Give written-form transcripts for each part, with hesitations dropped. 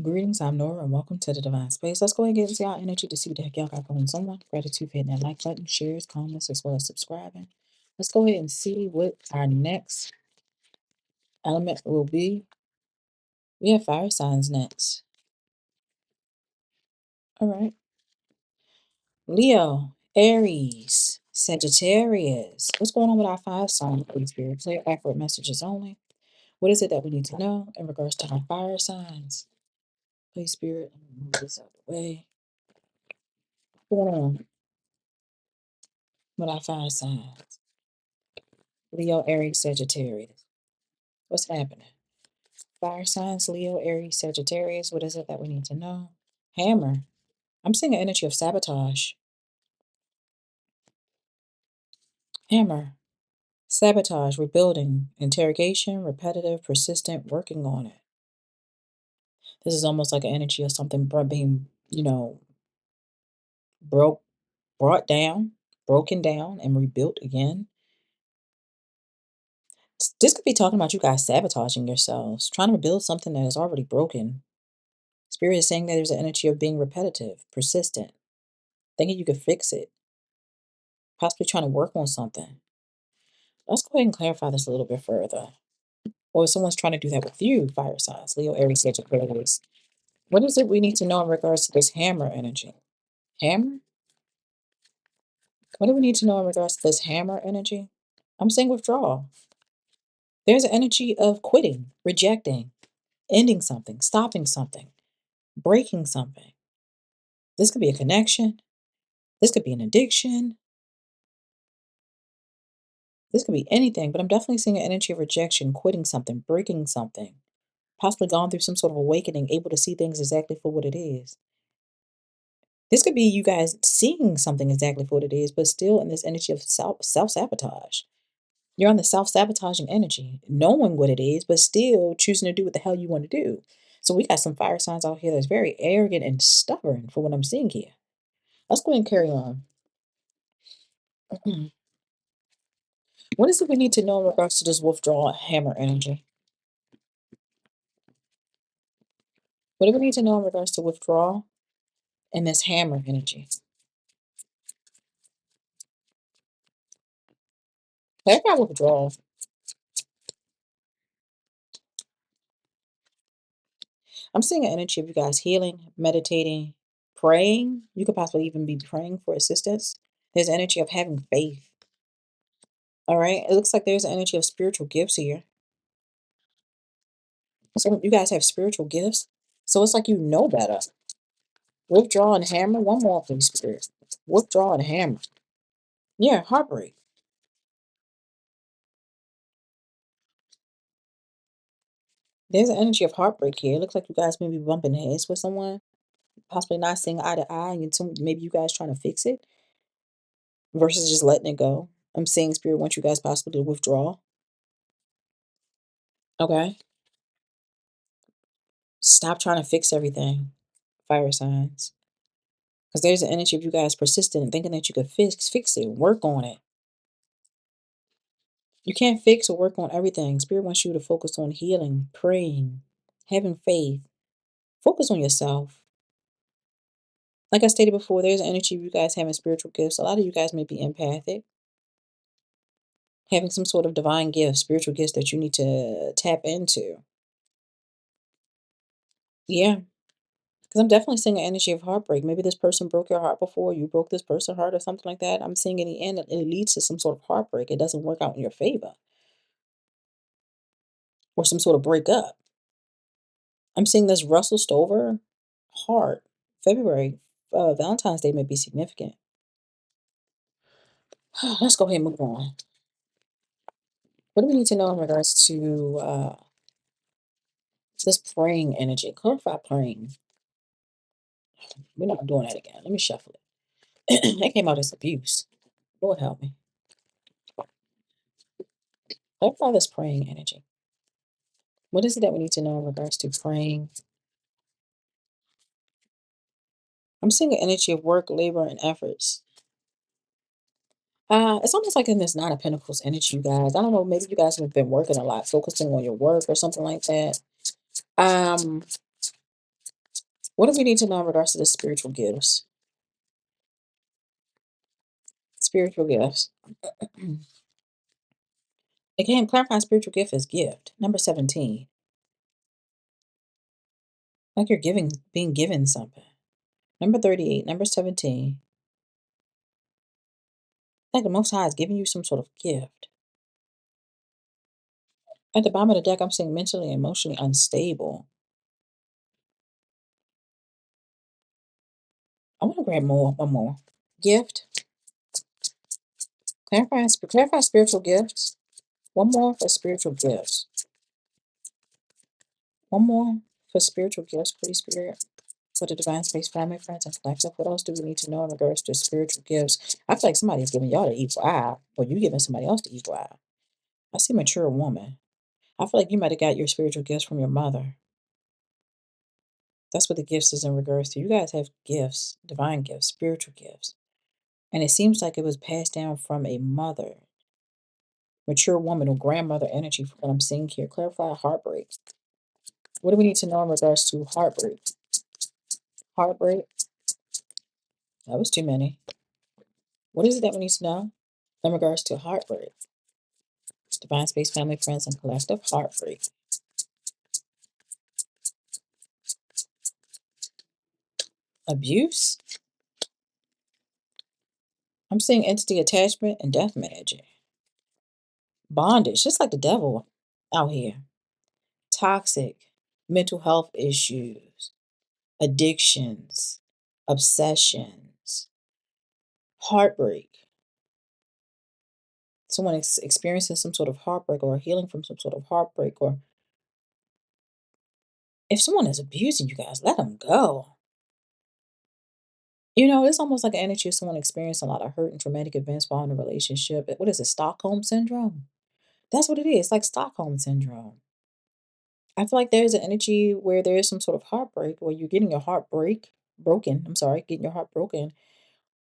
Greetings, I'm Nora, and welcome to the Divine Space. Let's go ahead and get into our energy to see what the heck y'all got going on. Gratitude for hitting that like button, shares, comments, as well as subscribing. Let's go ahead and see what our next element will be. We have fire signs next. All right. Leo, Aries, Sagittarius. What's going on with our fire signs, please, Spirit? Clear, accurate messages only. What is it that we need to know in regards to our fire signs? Please, Spirit, let me move this out of the way. What's going on with our fire signs? Leo, Aries, Sagittarius. What's happening? Fire signs, Leo, Aries, Sagittarius. What is it that we need to know? Hammer. I'm seeing an energy of sabotage. Hammer. Sabotage, rebuilding, interrogation, repetitive, persistent, working on it. This is almost like an energy of something being, broke, brought down, broken down, and rebuilt again. This could be talking about you guys sabotaging yourselves, trying to rebuild something that is already broken. Spirit is saying that there's an energy of being repetitive, persistent, thinking you could fix it, possibly trying to work on something. Let's go ahead and clarify this a little bit further. Or if someone's trying to do that with you, fire signs, Leo, Aries, Sagittarius. What is it we need to know in regards to this hammer energy? Hammer? What do we need to know in regards to this hammer energy? I'm saying withdrawal. There's an energy of quitting, rejecting, ending something, stopping something, breaking something. This could be a connection. This could be an addiction. This could be anything, but I'm definitely seeing an energy of rejection, quitting something, breaking something, possibly gone through some sort of awakening, able to see things exactly for what it is. This could be you guys seeing something exactly for what it is, but still in this energy of self-sabotage. You're on the self-sabotaging energy, knowing what it is, but still choosing to do what the hell you want to do. So we got some fire signs out here that's very arrogant and stubborn for what I'm seeing here. Let's go ahead and carry on. What is it we need to know in regards to this withdrawal hammer energy? What do we need to know in regards to withdrawal and this hammer energy? I got withdrawal. I'm seeing an energy of you guys healing, meditating, praying. You could possibly even be praying for assistance. There's energy of having faith. All right. It looks like there's an energy of spiritual gifts here. So you guys have spiritual gifts. So it's like you know better. Withdraw and hammer. One more, please, spirit. Withdraw and hammer. Yeah, heartbreak. There's an energy of heartbreak here. It looks like you guys may be bumping heads with someone, possibly not seeing eye to eye, and maybe you guys trying to fix it versus just letting it go. I'm seeing spirit wants you guys possibly to withdraw. Okay. Stop trying to fix everything. Fire signs. Because there's an energy of you guys persistent and thinking that you could fix it, work on it. You can't fix or work on everything. Spirit wants you to focus on healing, praying, having faith. Focus on yourself. Like I stated before, there's an energy of you guys having spiritual gifts. A lot of you guys may be empathic, having some sort of divine gift, spiritual gifts that you need to tap into. Yeah. Because I'm definitely seeing an energy of heartbreak. Maybe this person broke your heart before, you broke this person's heart or something like that. I'm seeing in the end, it leads to some sort of heartbreak. It doesn't work out in your favor or some sort of breakup. I'm seeing this Russell Stover heart. February, Valentine's Day may be significant. Let's go ahead and move on. What do we need to know in regards to this praying energy? Clarify praying. We're not doing that again. Let me shuffle it. That came out as abuse. Lord help me. Clarify this praying energy. What is it that we need to know in regards to praying? I'm seeing an energy of work, labor, and efforts. It's almost like in this Nine of Pentacles energy, you guys. I don't know, maybe you guys have been working a lot, focusing on your work or something like that. Um, What do we need to know in regards to the spiritual gifts? Spiritual gifts. Again, clarify spiritual gift as gift. Number 17. Like you're being given something. Number 38. Number 17. Like the Most High is giving you some sort of gift. At the bottom of the deck, I'm saying mentally and emotionally unstable. I want to grab one more. Gift. Clarify spiritual gifts. One more for spiritual gifts. One more for spiritual gifts, please, Spirit. For the Divine Space family, friends, and collective. What else do we need to know in regards to spiritual gifts? I feel like somebody's giving y'all the evil eye, or you giving somebody else the evil eye. I see mature woman. I feel like you might have got your spiritual gifts from your mother. That's what the gifts is in regards to. You guys have gifts, divine gifts, spiritual gifts. And it seems like it was passed down from a mother, mature woman or grandmother energy from what I'm seeing here. Clarify heartbreak. What do we need to know in regards to heartbreak? Heartbreak. That was too many. What is it that we need to know in regards to heartbreak? Divine Space family, friends, and collective heartbreak. Abuse. I'm seeing entity attachment and death energy. Bondage, just like the devil out here. Toxic, mental health issues, addictions, obsessions, heartbreak. Someone experiencing some sort of heartbreak or healing from some sort of heartbreak, or if someone is abusing you guys, let them go. It's almost like an energy of someone experiencing a lot of hurt and traumatic events while in a relationship. What is it, Stockholm syndrome? That's what it is, like Stockholm syndrome. I feel like there's an energy where there is some sort of heartbreak, where you're getting your broken. I'm sorry, getting your heart broken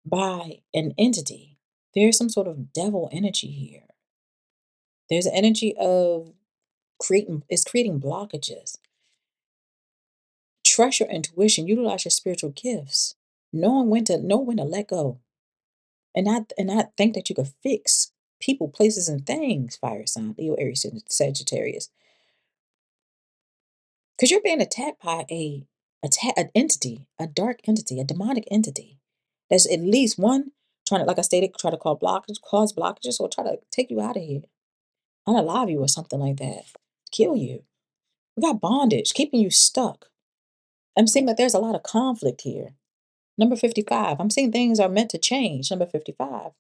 by an entity. There's some sort of devil energy here. There's an energy of creating blockages. Trust your intuition, utilize your spiritual gifts, know when to let go. And not think that you could fix people, places, and things, fire sign, Leo, Aries, and Sagittarius. Because you're being attacked by an entity, a dark entity, a demonic entity. There's at least one trying to, like I stated, try to cause blockages, or try to take you out of here, unalive you, or something like that, kill you. We got bondage, keeping you stuck. I'm seeing that there's a lot of conflict here. Number 55. I'm seeing things are meant to change. Number 55.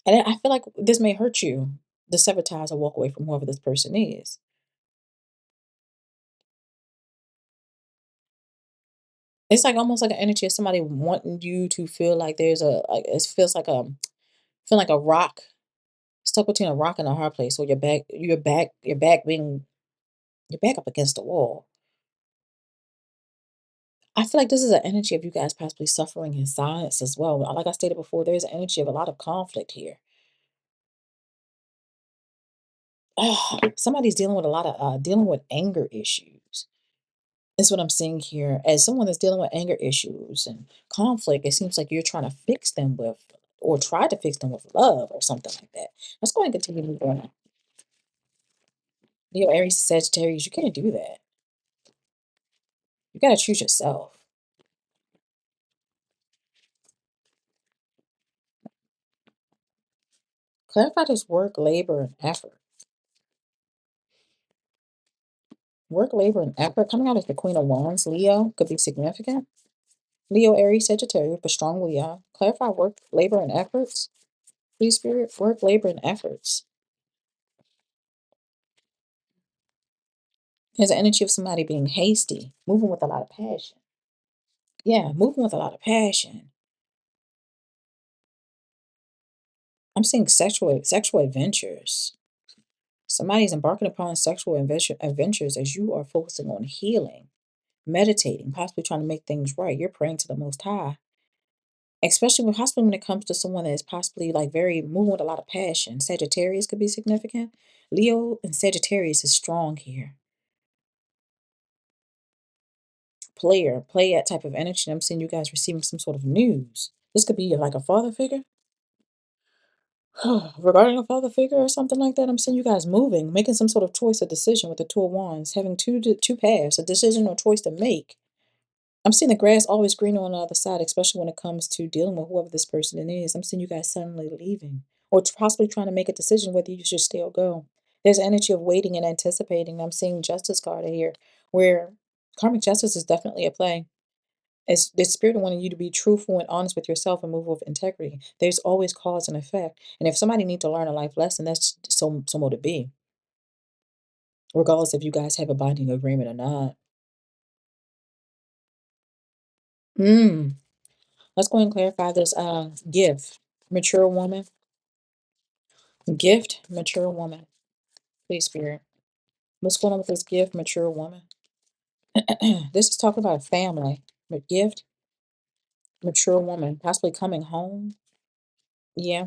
And I feel like this may hurt you. The sever ties or walk away from whoever this person is. It's like almost like an energy of somebody wanting you to feel like it feels like feel like a rock stuck between a rock and a hard place. So your back up against the wall. I feel like this is an energy of you guys possibly suffering in silence as well. Like I stated before, there's an energy of a lot of conflict here. Somebody's dealing with anger issues. That's what I'm seeing here. As someone that's dealing with anger issues and conflict, it seems like you're trying to fix them with, or try to fix them with love or something like that. Let's go and continue moving on. Leo, Aries, Sagittarius, you can't do that. You gotta choose yourself. Clarify this work, labor, and effort. Work, labor, and effort coming out as the Queen of Wands, Leo, could be significant. Leo, Aries, Sagittarius, but strong Leo. Clarify work, labor, and efforts. Please, Spirit, work, labor, and efforts. There's an energy of somebody being hasty, moving with a lot of passion. Yeah, moving with a lot of passion. I'm seeing sexual adventures. Somebody's embarking upon sexual adventures as you are focusing on healing, meditating, possibly trying to make things right. You're praying to the Most High, especially when it comes to someone that is possibly like very moving with a lot of passion. Sagittarius could be significant. Leo and Sagittarius is strong here. play that type of energy. I'm seeing you guys receiving some sort of news. This could be like a father figure. Regarding a father figure or something like that, I'm seeing you guys moving, making some sort of choice or decision with the Two of Wands, having two paths, a decision or choice to make. I'm seeing the grass always greener on the other side, especially when it comes to dealing with whoever this person is. I'm seeing you guys suddenly leaving or possibly trying to make a decision whether you should stay or go. There's an energy of waiting and anticipating. I'm seeing justice card here where karmic justice is definitely at play. It's the spirit wanting you to be truthful and honest with yourself and move with integrity. There's always cause and effect. And if somebody needs to learn a life lesson, that's so more to be, regardless if you guys have a binding agreement or not. Mm. Let's go and clarify this gift. Mature woman. Gift, mature woman. Please, spirit. What's going on with this gift, mature woman? This is talking about a family. But gift, mature woman, possibly coming home. Yeah.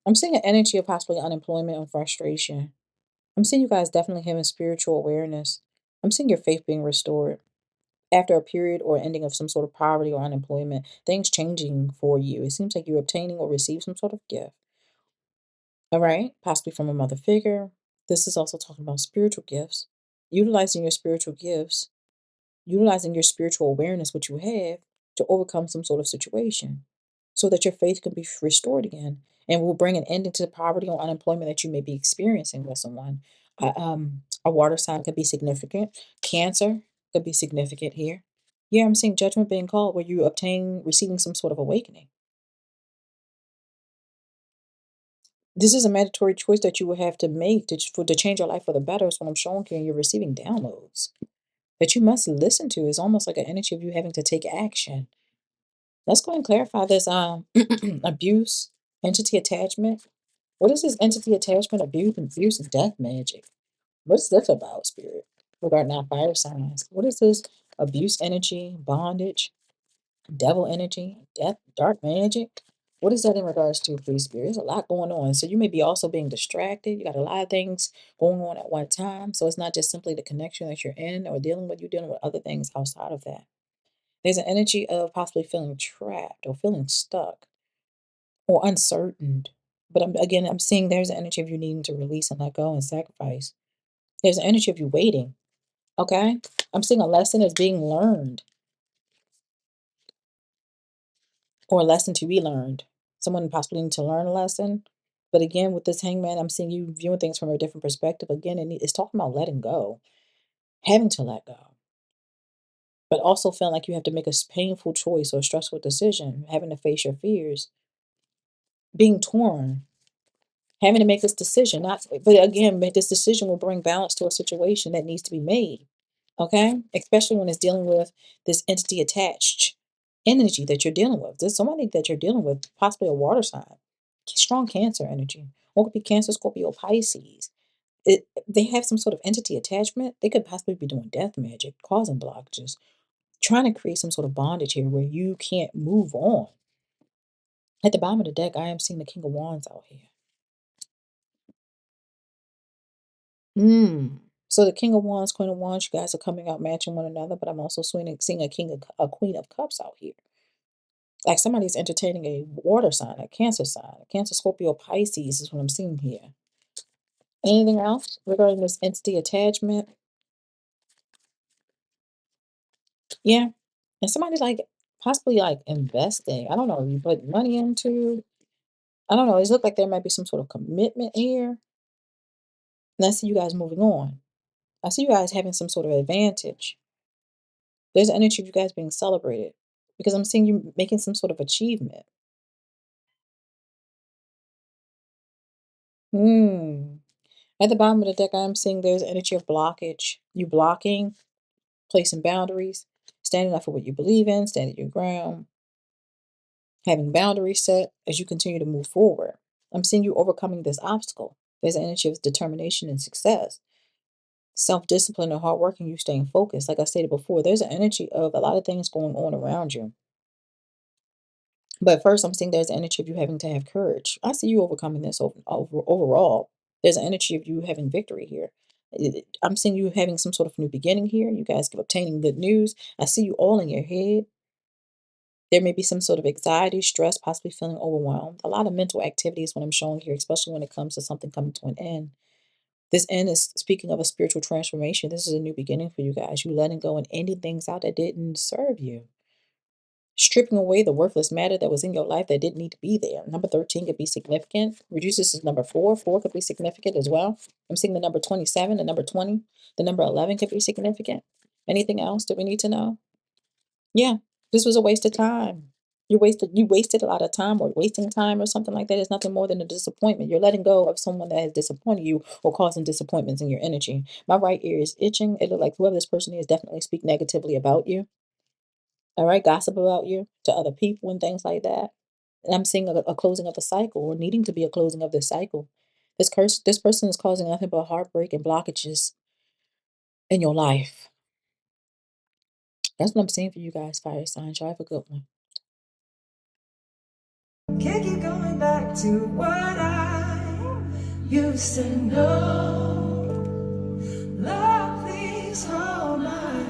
I'm seeing an energy of possibly unemployment and frustration. I'm seeing you guys definitely having spiritual awareness. I'm seeing your faith being restored after a period or ending of some sort of poverty or unemployment, things changing for you. It seems like you're obtaining or receive some sort of gift. All right, possibly from a mother figure. This is also talking about spiritual gifts. Utilizing your spiritual gifts, utilizing your spiritual awareness, what you have, to overcome some sort of situation so that your faith can be restored again and will bring an ending to the poverty or unemployment that you may be experiencing with someone. A water sign could be significant. Cancer could be significant here. Yeah, I'm seeing judgment being called where you obtain receiving some sort of awakening. This is a mandatory choice that you will have to make to change your life for the better. Is what I'm showing here, and you're receiving downloads that you must listen to. It's almost like an energy of you having to take action. Let's go and clarify this abuse, entity attachment. What is this entity attachment, abuse, and death magic? What's this about, spirit? Regarding our fire signs. What is this abuse energy, bondage, devil energy, death, dark magic? What is that in regards to, free spirit? There's a lot going on. So you may be also being distracted. You got a lot of things going on at one time. So it's not just simply the connection that you're in or dealing with, you're dealing with other things outside of that. There's an energy of possibly feeling trapped or feeling stuck or uncertain. But I'm seeing there's an energy of you needing to release and let go and sacrifice. There's an energy of you waiting. Okay? I'm seeing a lesson is being learned or a lesson to be learned. Someone possibly need to learn a lesson. But again, with this hangman, I'm seeing you viewing things from a different perspective. Again, it's talking about letting go, having to let go, but also feeling like you have to make a painful choice or a stressful decision, having to face your fears, being torn, having to make this decision. Not, but again, this decision will bring balance to a situation that needs to be made. Okay, especially when it's dealing with this entity attached energy that you're dealing with. There's somebody that you're dealing with, possibly a water sign, strong Cancer energy, or it could be Cancer, Scorpio, Pisces. They have some sort of entity attachment. They could possibly be doing death magic, causing blockages, trying to create some sort of bondage here where you can't move on. At the bottom of the deck, I am seeing the King of Wands out here. Mm. So the King of Wands, Queen of Wands, you guys are coming out matching one another, but I'm also seeing a Queen of Cups out here. Like somebody's entertaining a water sign, a Cancer sign, a Cancer, Scorpio, Pisces is what I'm seeing here. Anything else regarding this entity attachment? Yeah. And somebody's like possibly like investing. I don't know, you put money into, I don't know. It looks like there might be some sort of commitment here. And I see you guys moving on. I see you guys having some sort of advantage. There's an energy of you guys being celebrated because I'm seeing you making some sort of achievement. Hmm. At the bottom of the deck, I'm seeing there's energy of blockage. You blocking, placing boundaries, standing up for what you believe in, standing your ground, having boundaries set as you continue to move forward. I'm seeing you overcoming this obstacle. There's an energy of determination and success, self discipline and hard work, and you staying focused. Like I stated before, there's an energy of a lot of things going on around you. But first, I'm seeing there's an energy of you having to have courage. I see you overcoming this overall. There's an energy of you having victory here. I'm seeing you having some sort of new beginning here. You guys obtaining good news. I see you all in your head. There may be some sort of anxiety, stress, possibly feeling overwhelmed. A lot of mental activities when I'm showing here, especially when it comes to something coming to an end. This end is speaking of a spiritual transformation. This is a new beginning for you guys. You letting go and ending things out that didn't serve you. Stripping away the worthless matter that was in your life that didn't need to be there. Number 13 could be significant. Reduces to number 4. 4 could be significant as well. I'm seeing the number 27, the number 20, the number 11 could be significant. Anything else that we need to know? Yeah, this was a waste of time. You wasted a lot of time or wasting time or something like that. It's nothing more than a disappointment. You're letting go of someone that has disappointed you or causing disappointments in your energy. My right ear is itching. It look like whoever this person is definitely speak negatively about you. All right, gossip about you to other people and things like that. And I'm seeing a closing of a cycle or needing to be a closing of this cycle. This person is causing nothing but heartbreak and blockages in your life. That's what I'm seeing for you guys, fire signs. Y'all have a good one. Can't keep going back to what I used to know. Love, please hold.